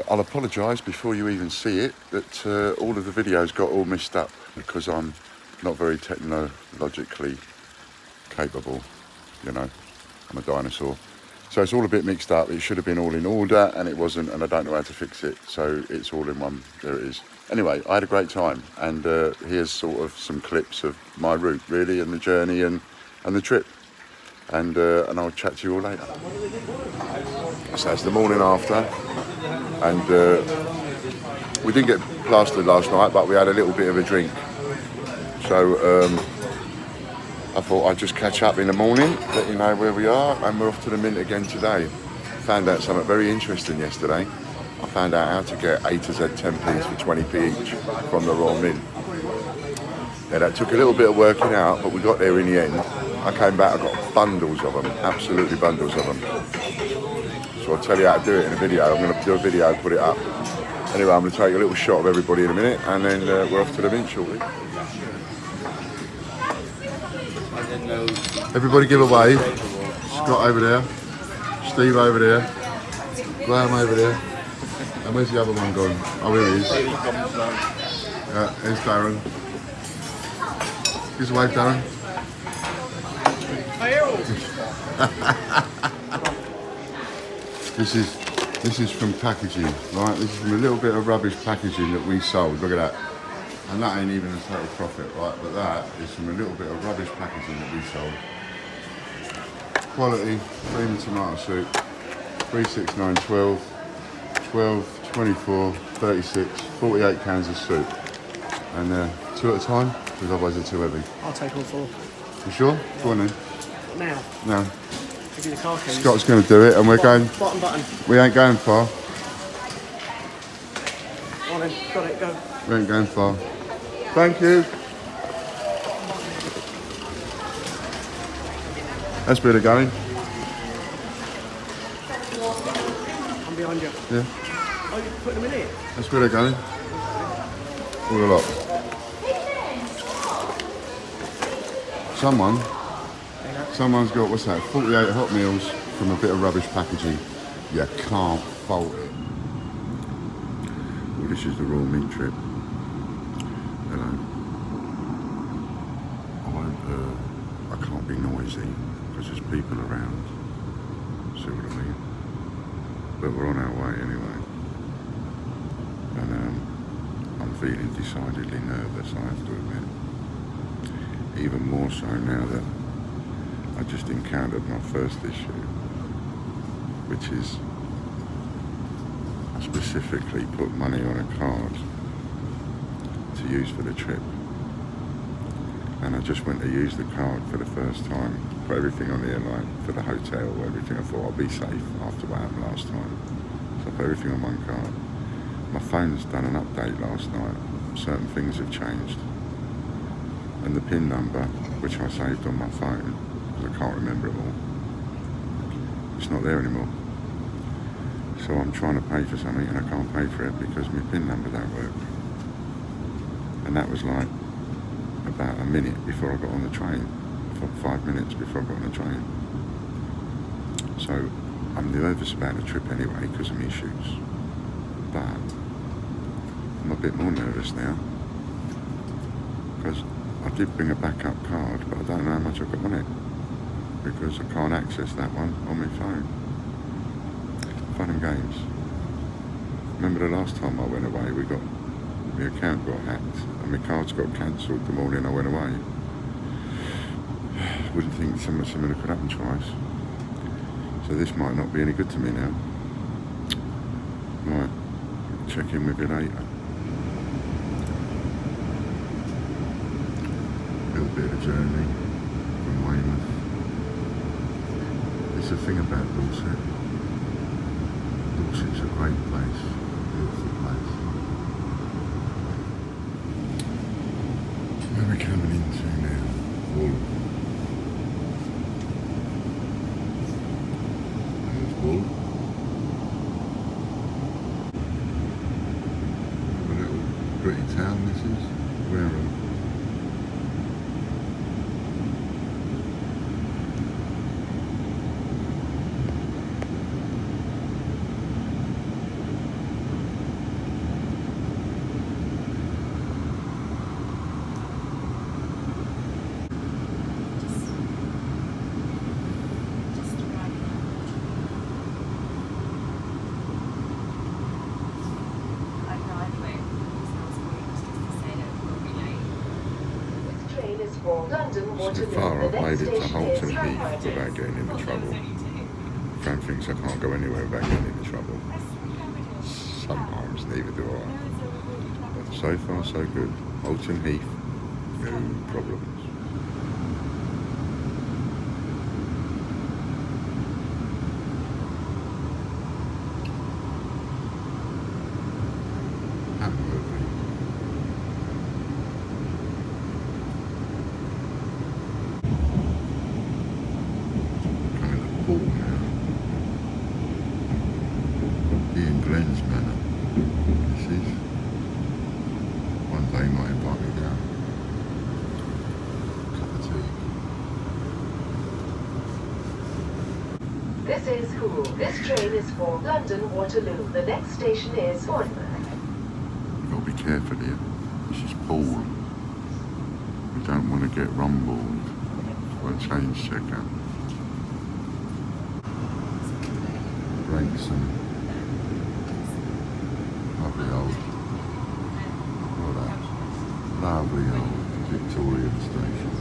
I'll apologise before you even see it that all of the videos got all messed up because I'm not very technologically capable, you know, I'm a dinosaur. So it's all a bit mixed up. It should have been all in order and it wasn't, and I don't know how to fix it. So it's all in one, there it is. Anyway, I had a great time, and here's sort of some clips of my route really, and the journey and the trip. And I'll chat to you all later. So it's the morning after, and we didn't get plastered last night, but we had a little bit of a drink. So I thought I'd just catch up in the morning, let you know where we are, and we're off to the Mint again today. Found out something very interesting yesterday. I found out how to get A to Z 10p's for 20p each from the Royal Mint. Yeah, that took a little bit of working out, but we got there in the end. I came back, I got bundles of them, absolutely bundles of them. So I'll tell you how to do it in a video. I'm going to do a video, put it up. Anyway, I'm going to take a little shot of everybody in a minute, and then we're off to the Mint shortly. Everybody give a wave. Scott over there, Steve over there, Graham over there. And where's the other one gone? Oh, here he is. Here's Darren. Give us a wave, Darren. This is from packaging, right? This is from a little bit of rubbish packaging that we sold. Look at that. And that ain't even a total profit, right? But that is from a little bit of rubbish packaging that we sold. Quality, cream and tomato soup, 3, 6, 9, 12, 12, 24, 36, 48 cans of soup. And 2 at a time, because otherwise they're too heavy. I'll take all 4. You sure? Go on then. Now? No. Give you the car keys. Scott's going to do it, and we're going... Bottom. We ain't going far. On then, got it, go. We ain't going far. Thank you. That's better going. I'm behind you. Yeah. Oh, you're putting them in here? That's better going. All a lot. Someone's got, what's that, 48 hot meals from a bit of rubbish packaging. You can't fault it. Well, this is the Royal Mint trip. Hello. I can't be noisy because there's people around. See what I mean? But we're on our way anyway. And I'm feeling decidedly nervous, I have to admit. Even more so now that I just encountered my first issue, which is I specifically put money on a card to use for the trip, and I just went to use the card for the first time, put everything on there, like for the hotel, everything. I thought I'll be safe after what happened last time, so I put everything on one card. My phone's done an update last night, certain things have changed, and the PIN number, which I saved on my phone, because I can't remember it all, it's not there anymore. So I'm trying to pay for something and I can't pay for it because my PIN number don't work. And that was like about a minute before I got on the train, 5 minutes before I got on the train. So I'm nervous about the trip anyway because of my issues. But I'm a bit more nervous now because I did bring a backup card, but I don't know how much I've got on it because I can't access that one on my phone. Fun and games. Remember the last time I went away, my account got hacked and my cards got cancelled the morning I went away. I wouldn't think something similar could happen twice. So this might not be any good to me now. Right, check in with you later. A little bit of a journey from Weymouth. It's the thing about Dorset. Dorset's a great place, beautiful place. Where are we coming into now? Wool. There's Wool. What a little pretty town this is. Wareham. for London So Waterloo. far I've The made next it to station Holton is Heath Frankfurt. without getting into trouble. Fran thinks I can't go anywhere without getting into trouble. Sometimes, neither do I. But so far so good. Holton Heath, no problems. Glenn's Manor. This is. One day he might invite me down. Cup of tea. This is Hool. This train is for London Waterloo. The next station is Bournemouth. You've got to be careful here. This is Paul. We don't want to get rumbled. For a change checker. Gregson. Lovely old, what that? Lovely old Victorian station.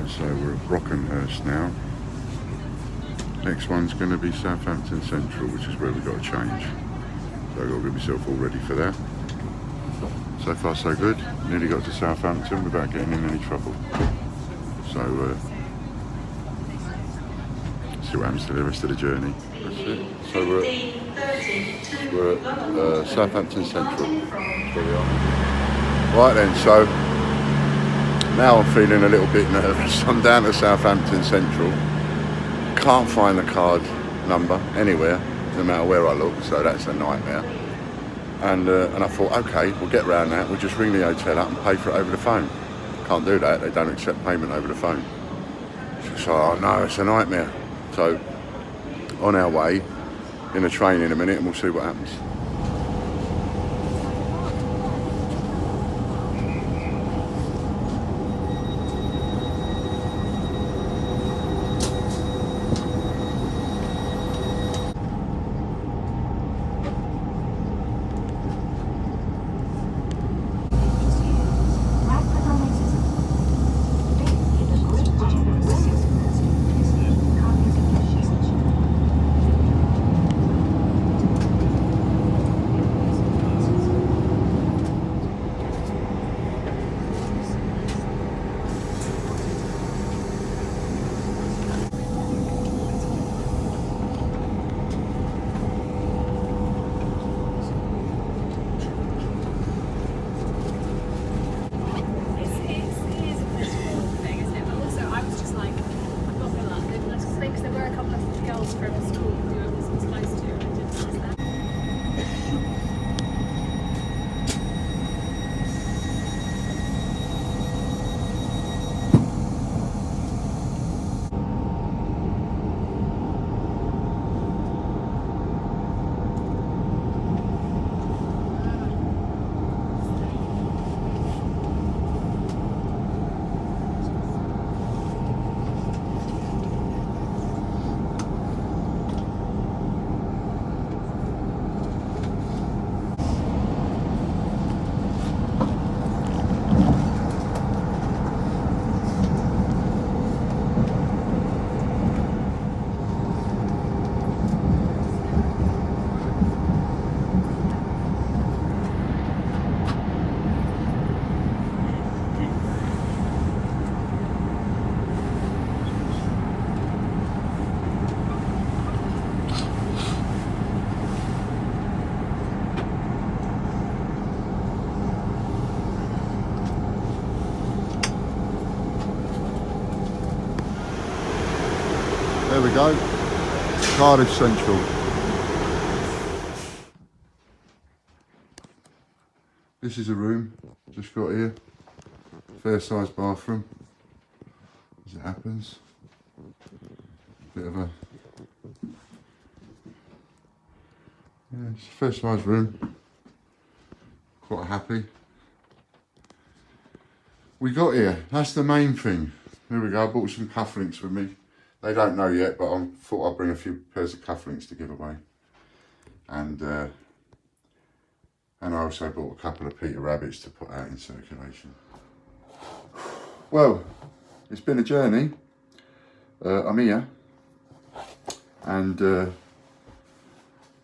So we're at Brockenhurst now. Next one's going to be Southampton Central, which is where we've got to change. So I've got to get myself all ready for that. So far so good. Nearly got to Southampton without getting in any trouble. So see what happens to the rest of the journey. That's it. So we're at Southampton Central. There we are. Right then, so now I'm feeling a little bit nervous. I'm down to Southampton Central. Can't find the card number anywhere, no matter where I look, so that's a nightmare. And I thought, okay, we'll get round that. We'll just ring the hotel up and pay for it over the phone. Can't do that. They don't accept payment over the phone. So, oh no, it's a nightmare. So, on our way, in a train in a minute, and we'll see what happens. go. Cardiff Central. This is a room just got here. Fair sized bathroom, as it happens. Bit of a, yeah, it's a fair sized room. Quite happy. We got here, that's the main thing. There we go, I bought some cufflinks with me. They don't know yet, but I thought I'd bring a few pairs of cufflinks to give away. And I also bought a couple of Peter Rabbits to put out in circulation. Well, it's been a journey. I'm here. And I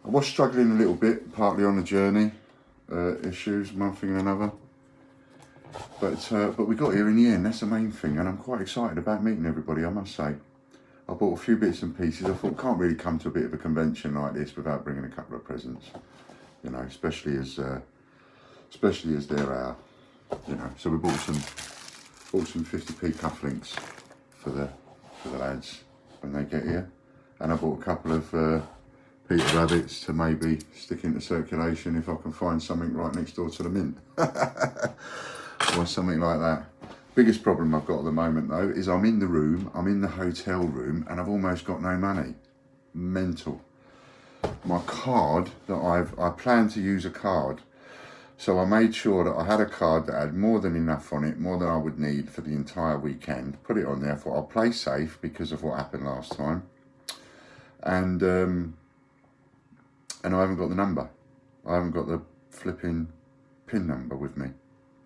was struggling a little bit, partly on the journey. Issues, one thing and another. But we got here in the end, that's the main thing. And I'm quite excited about meeting everybody, I must say. I bought a few bits and pieces. I thought, can't really come to a bit of a convention like this without bringing a couple of presents. You know, especially as they're our, you know. So we bought some 50p cufflinks for the lads when they get here, and I bought a couple of Peter Rabbits to maybe stick into circulation if I can find something right next door to the mint, or something like that. Biggest problem I've got at the moment though is I'm in the hotel room, and I've almost got no money. Mental. My card that I plan to use a card, so I made sure that I had a card that had more than enough on it, more than I would need for the entire weekend. Put it on there. I thought I'll play safe because of what happened last time, and I haven't got the number. I haven't got the flipping PIN number with me.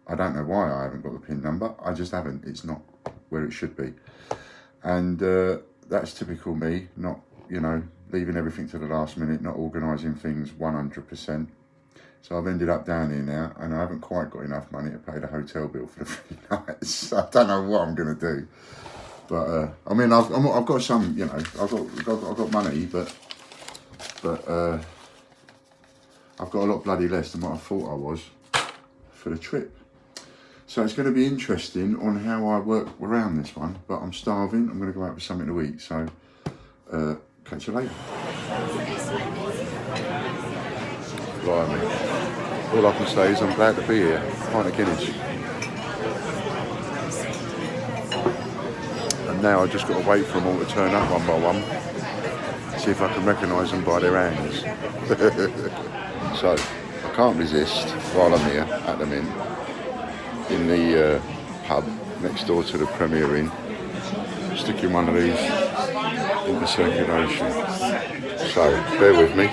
I don't know why I haven't got the PIN number. I just haven't. It's not where it should be, and that's typical me. Not, you know, leaving everything to the last minute, not organising things 100%. So I've ended up down here now, and I haven't quite got enough money to pay the hotel bill for the 3 nights. I don't know what I'm going to do, but I mean, I've got some, you know, I've got money, but I've got a lot bloody less than what I thought I was for the trip. So it's going to be interesting on how I work around this one. But I'm starving. I'm going to go out for something to eat. So. Catch you later. Blimey. All I can say is I'm glad to be here. Pint of Guinness. And now I've just got to wait for them all to turn up one by one. See if I can recognise them by their hands. So, I can't resist while I'm here at the Mint, in the pub next door to the Premier Inn, sticking one of these into circulation. So bear with me,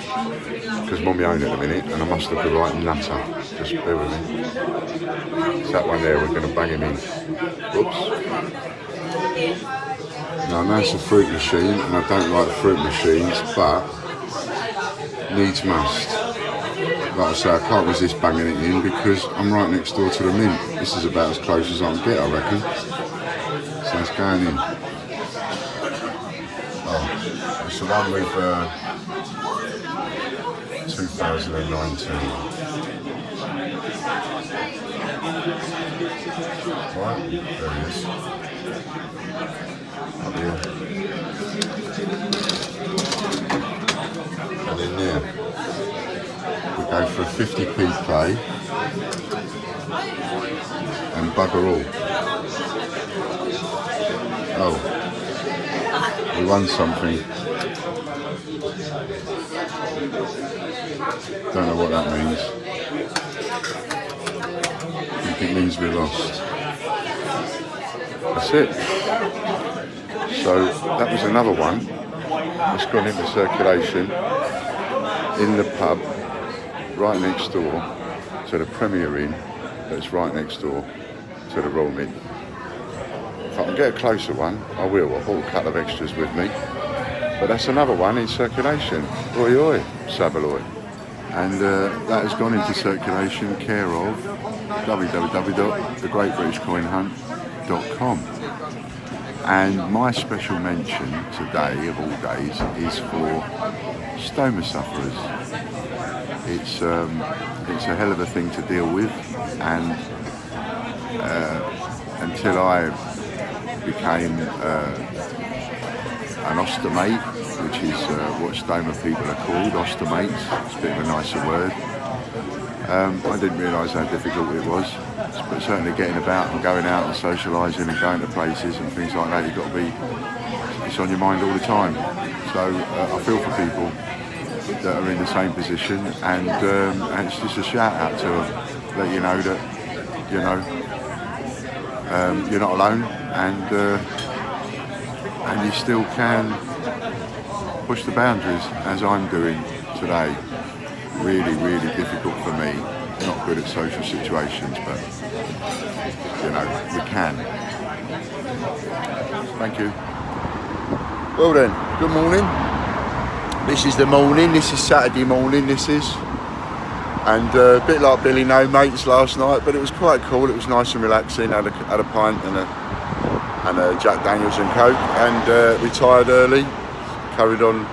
because I'm on my own at the minute and I must look a right nutter. Just bear with me. It's that one there, we're going to bang him in. Oops. Now I know it's a fruit machine and I don't like fruit machines, but needs must. Like I say, I can't resist banging it in because I'm right next door to the Mint. This is about as close as I can get, I reckon. So it's going in. Oh, it's the one with 2019. Right, there he is. Up here. And in there. We go for a 50p play and bugger all. Oh, we won something. Don't know what that means. I think it means we lost. That's it. So that was another one that's gone into circulation in the pub right next door to the Premier Inn, that's right next door to the Royal Mint. If I can get a closer one, I will. I bought a couple of extras with me. But that's another one in circulation. Oi oi, Savaloy. And that has gone into circulation care of www.thegreatbritishcoinhunt.com. And my special mention today, of all days, is for stoma sufferers. It's a hell of a thing to deal with, and until I became an ostomate, which is what stoma people are called, ostomates. It's a bit of a nicer word. I didn't realise how difficult it was, but certainly getting about and going out and socialising and going to places and things like that, you've got to be, it's on your mind all the time. So I feel for people that are in the same position, and it's just a shout out to them, let you know that, you know, you're not alone, and you still can push the boundaries as I'm doing today. Really, really difficult for me. Not good at social situations, but you know, we can. Thank you. Well then, good morning. This is the morning. This is Saturday morning. This is, and a bit like Billy No Mates last night, but it was quite cool. It was nice and relaxing. Had a pint and a Jack Daniels and Coke, and retired early. Carried on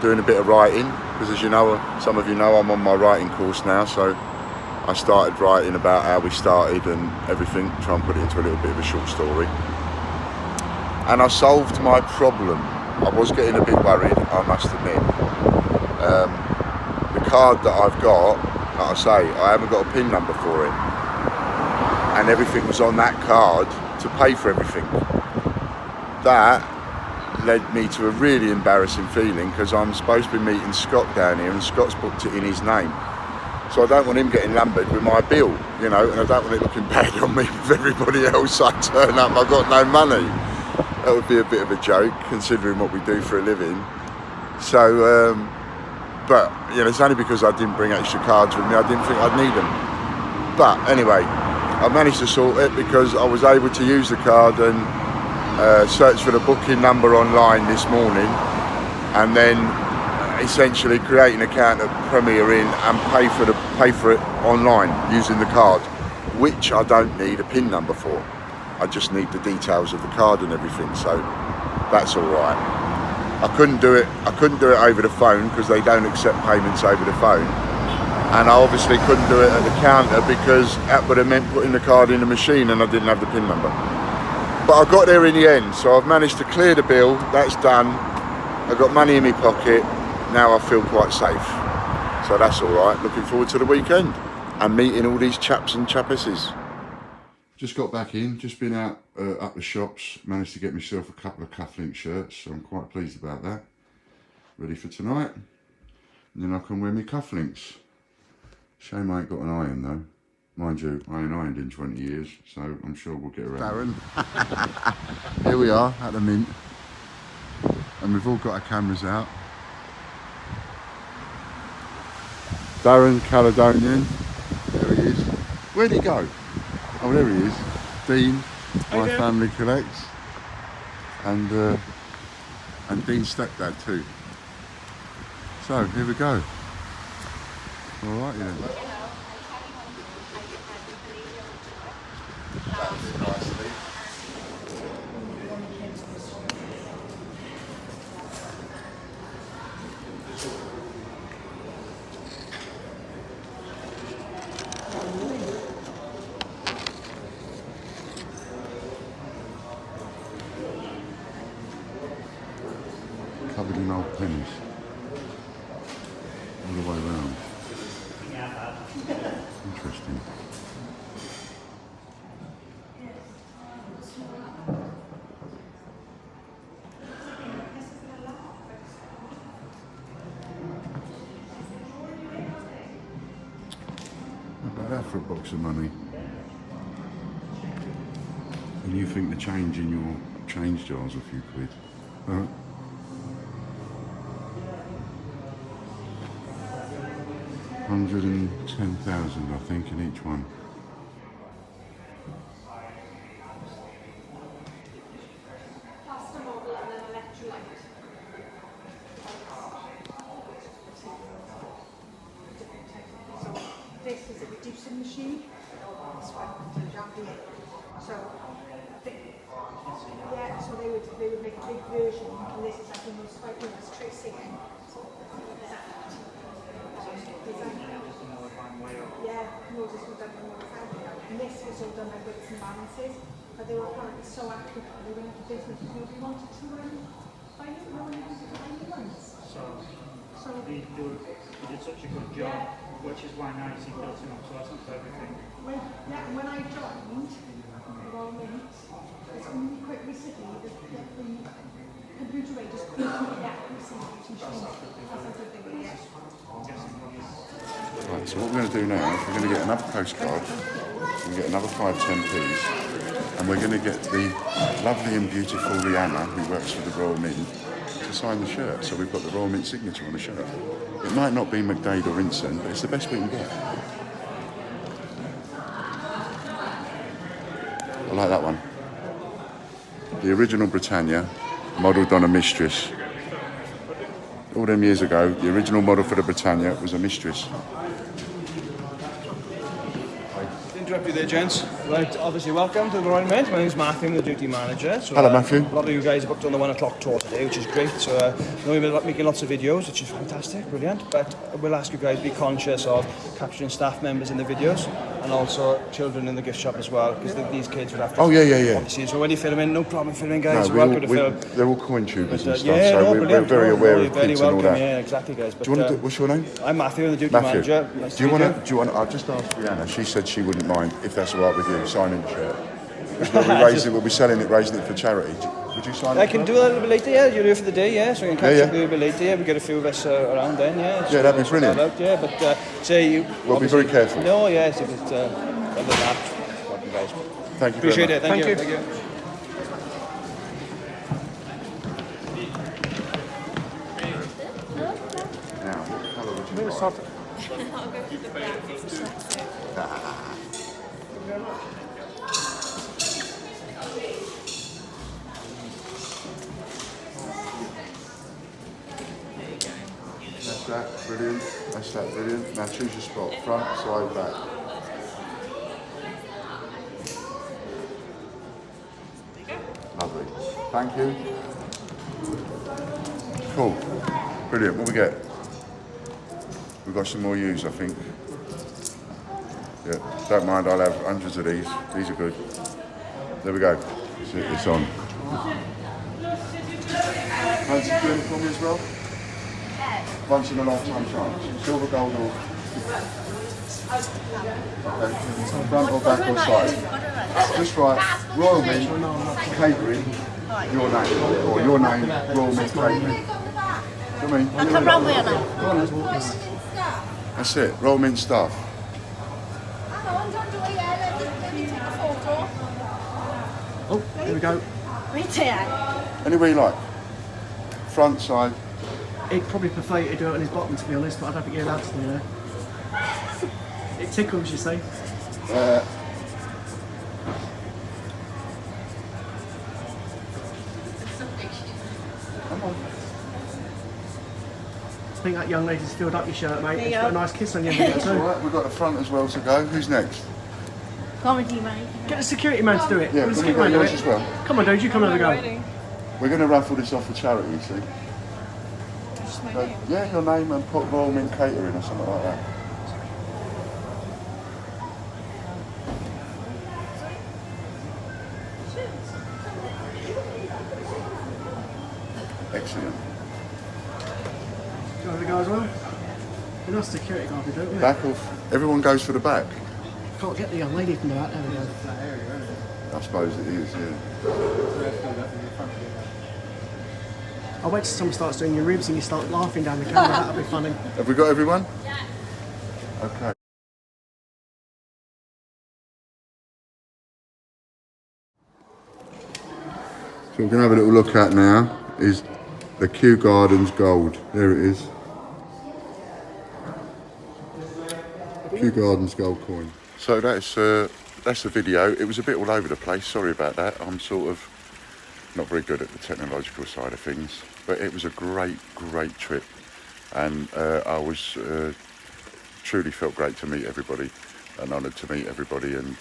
doing a bit of writing, because as you know, some of you know, I'm on my writing course now, so I started writing about how we started and everything, try and put it into a little bit of a short story. And I solved my problem. I was getting a bit worried, I must admit. The card that I've got, like I say, I haven't got a PIN number for it. And everything was on that card to pay for everything. That led me to a really embarrassing feeling, because I'm supposed to be meeting Scott down here, and Scott's booked it in his name. So I don't want him getting lumbered with my bill, you know, and I don't want it looking bad on me with everybody else. I turn up, I've got no money. That would be a bit of a joke, considering what we do for a living. So, but, you know, it's only because I didn't bring extra cards with me, I didn't think I'd need them. But anyway, I managed to sort it, because I was able to use the card and search for the booking number online this morning, and then essentially create an account at Premier Inn and pay for it online using the card, which I don't need a PIN number for. I just need the details of the card and everything, so that's all right. I couldn't do it over the phone, because they don't accept payments over the phone, and I obviously couldn't do it at the counter, because that would have meant putting the card in the machine and I didn't have the PIN number. But I got there in the end, so I've managed to clear the bill. That's done. I've got money in my pocket. Now I feel quite safe. So that's all right. Looking forward to the weekend and meeting all these chaps and chapesses. Just got back in. Just been out up the shops. Managed to get myself a couple of cufflink shirts, so I'm quite pleased about that. Ready for tonight. And then I can wear my cufflinks. Shame I ain't got an iron though. Mind you, I ain't ironed in 20 years, so I'm sure we'll get around. Darren. Here we are at the Mint. And we've all got our cameras out. Darren Caledonian. There he is. Where'd he go? Oh, there he is. Dean, my family collects. And Dean's stepdad too. So, here we go. All right, then. Nicely. Covered in old pennies. All the way around. Interesting. About that for a box of money. And you think the change in your change jar's a few quid. 110,000 I think in each one. This is a reducing machine. This one, so yeah, so they would make a big version, and this is like almost like it's tracing it. Yeah, Moses was done from and this was all done by bits and balances, but they were apparently so accurate they went into business because nobody wanted to buy So he did such a good job, which is why now he's built him up, so that's not for everything. When I joined, the Royal Mint, it's only quick recently that the computer rate just couldn't keep the accuracy of each machine. That's a good thing, yeah. Right, so what we're going to do now is we're going to get another postcard, we're going to get another 5-10p's, and we're going to get the lovely and beautiful Rihanna, who works for the Royal Mint, to sign the shirt. So we've got the Royal Mint signature on the shirt. It might not be McDade or Inson, but it's the best we can get. I like that one. The original Britannia, modelled on a mistress. All them years ago, the original model for the Britannia was a mistress. Interrupt you there, gents. Right, obviously, welcome to the Royal Mint. My name's Matthew, I'm the duty manager. So, Hello, Matthew. A lot of you guys are booked on the 1 o'clock tour today, which is great. So, we'll be making lots of videos, which is fantastic, brilliant. But we'll ask you guys to be conscious of capturing staff members in the videos and also children in the gift shop as well, because these kids will have to. Oh, yeah. Obviously, so when you're filming, no problem filming, guys. No, You're welcome to film. they're all coin tubers and stuff, Yeah, so no, we're brilliant. very aware You're of very kids and all welcome, that. yeah, exactly, guys. But, Do you want to what's your name? I'm Matthew, I'm the duty Matthew. manager. Nice Do you to meet want to? I've just asked Rihanna. She said she wouldn't mind if that's all right with you signing the shirt. We'll be selling it, raising it for charity. Would you sign it? I can do that a little bit later, yeah. You're here for the day, yeah. So we can catch Yeah, up a little bit later, yeah. We get a few of us around then, yeah. Yeah, that'd be brilliant. Out, yeah, but say you. We'll be very careful. No, yes, if it's other than that, welcome, guys. Thank you. Appreciate very it. much. Thank you. Thank you. Now, what colour would you like? I'll go for the black. That's that, brilliant. That's that, brilliant. Now choose your spot. Front, side, back. Lovely. Thank you. Cool. Brilliant. What we get? We've got some more U's, I think. Yeah, don't mind, I'll have hundreds of these. These are good. There we go. It's on. Fancy doing it for me as well? Once in a lifetime chance. Silver, gold or... Okay. Front or back or side? Just right. Royal Mint, catering, your name. Or your name, Royal Mint catering. Come in. I'll come round with you now. That's it, Royal Mint staff. Oh, here we go. Right here. Anywhere you like. Front, side. He'd probably prefer you to do it on his bottom, to be honest, but I don't think you're allowed to do that. It tickles, you see. Come on. I think that young lady's filled up your shirt, mate. It's you got go. a nice kiss on you too. Alright, we've got the front as well to go. Who's next? Comedy, mate. Get the security man to do it. Yeah, Get the can we security man go to do yours it. as well? Come on, dude, you come and have a go. We're going to raffle this off for charity, you see. So, yeah, your name and put Royal Mint Catering or something like that. Excellent. Do you want to go as well? You're not a security guard, don't you? Back off. Everyone goes for the back. Can't get the young lady from the back. There we go. I suppose it is, yeah. I'll wait till someone starts doing your ribs and you start laughing down the camera. That'll be funny. Have we got everyone? Yeah. Okay. So we're going to have a little look at now is the Kew Gardens Gold. There it is. Kew Gardens Gold coin. So that's the video. It was a bit all over the place. Sorry about that. I'm sort of not very good at the technological side of things, but it was a great trip, and I was truly felt great to meet everybody and honoured to meet everybody and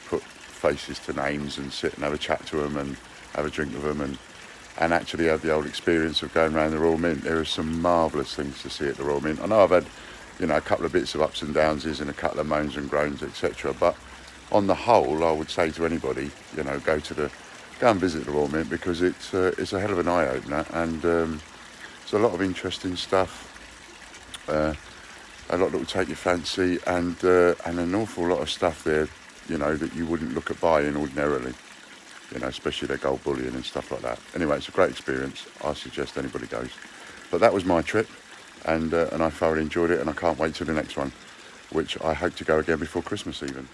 put faces to names and sit and have a chat to them and have a drink with them and actually have the old experience of going around the Royal Mint. There are some marvellous things to see at the Royal Mint. I know I've had, you know, a couple of bits of ups and downs and a couple of moans and groans, etc. But on the whole, I would say to anybody, you know, go to the go and visit the Royal Mint, because it's a hell of an eye opener, and there's a lot of interesting stuff. A lot that will take your fancy, and an awful lot of stuff there, you know, that you wouldn't look at buying ordinarily. You know, especially their gold bullion and stuff like that. Anyway, it's a great experience. I suggest anybody goes. But that was my trip, and I thoroughly enjoyed it, and I can't wait till the next one, which I hope to go again before Christmas even.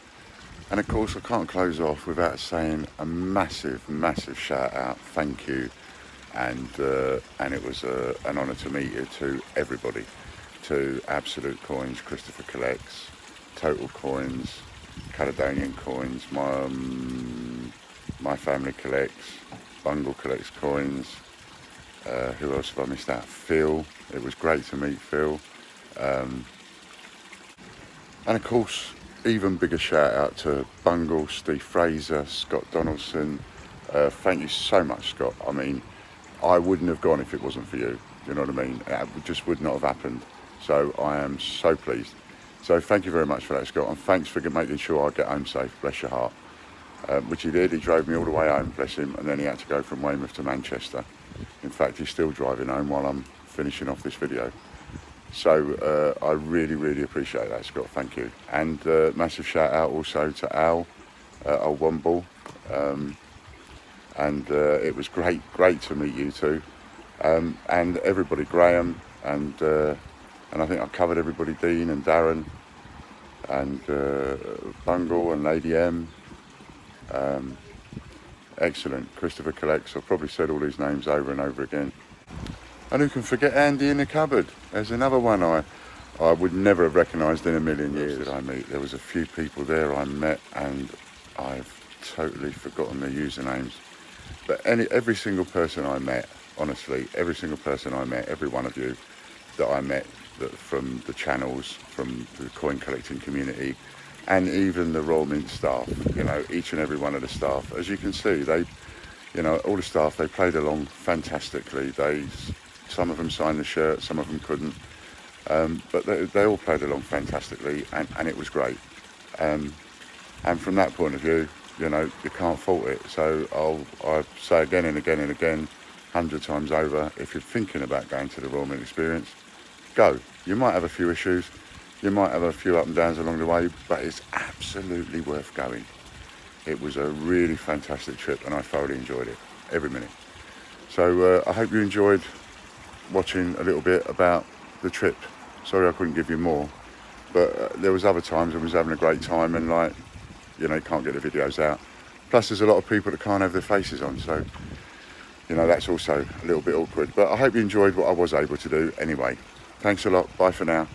And of course, I can't close off without saying a massive, massive shout out, thank you, and it was an honour to meet you, to everybody, to Absolute Coins, Christopher Collects, Total Coins, Caledonian Coins, my family collects, Bungle collects coins. Who else have I missed out? Phil. It was great to meet Phil. And of course, even bigger shout out to Bungle, Steve Fraser, Scott Donaldson. Thank you so much, Scott. I mean, I wouldn't have gone if it wasn't for you. You know what I mean? It just would not have happened. So I am so pleased. So thank you very much for that, Scott. And thanks for making sure I get home safe. Bless your heart. Which he did. He drove me all the way home, bless him, and then he had to go from Weymouth to Manchester. In fact, he's still driving home while I'm finishing off this video. So I really, really appreciate that, Scott. Thank you. And massive shout out also to Al, Old Womble. And it was great to meet you two. And everybody, Graham, and I think I covered everybody, Dean and Darren, and Bungle and Lady M. Excellent. Christopher Collects. I've probably said all these names over and over again. And who can forget Andy in the cupboard? There's another one I would never have recognised in a million years that I meet. There was a few people there I met, and I've totally forgotten their usernames. But every single person I met, honestly, every single person I met, every one of you that I met from the channels, from the coin collecting community, and even the Royal Mint staff, you know, each and every one of the staff, as you can see, they, you know, all the staff, they played along fantastically. Some of them signed the shirt, some of them couldn't, but they all played along fantastically, and it was great. And from that point of view, you know, you can't fault it. So I'll say again and again and again, 100 times over, if you're thinking about going to the Royal Mint experience, go. You might have a few issues, you might have a few up and downs along the way, but it's absolutely worth going. It was a really fantastic trip, and I thoroughly enjoyed it, every minute. So I hope you enjoyed watching a little bit about the trip. Sorry I couldn't give you more, but there was other times I was having a great time, and like, you know, you can't get the videos out. Plus there's a lot of people that can't have their faces on, so, you know, that's also a little bit awkward. But I hope you enjoyed what I was able to do anyway. Thanks a lot. Bye for now.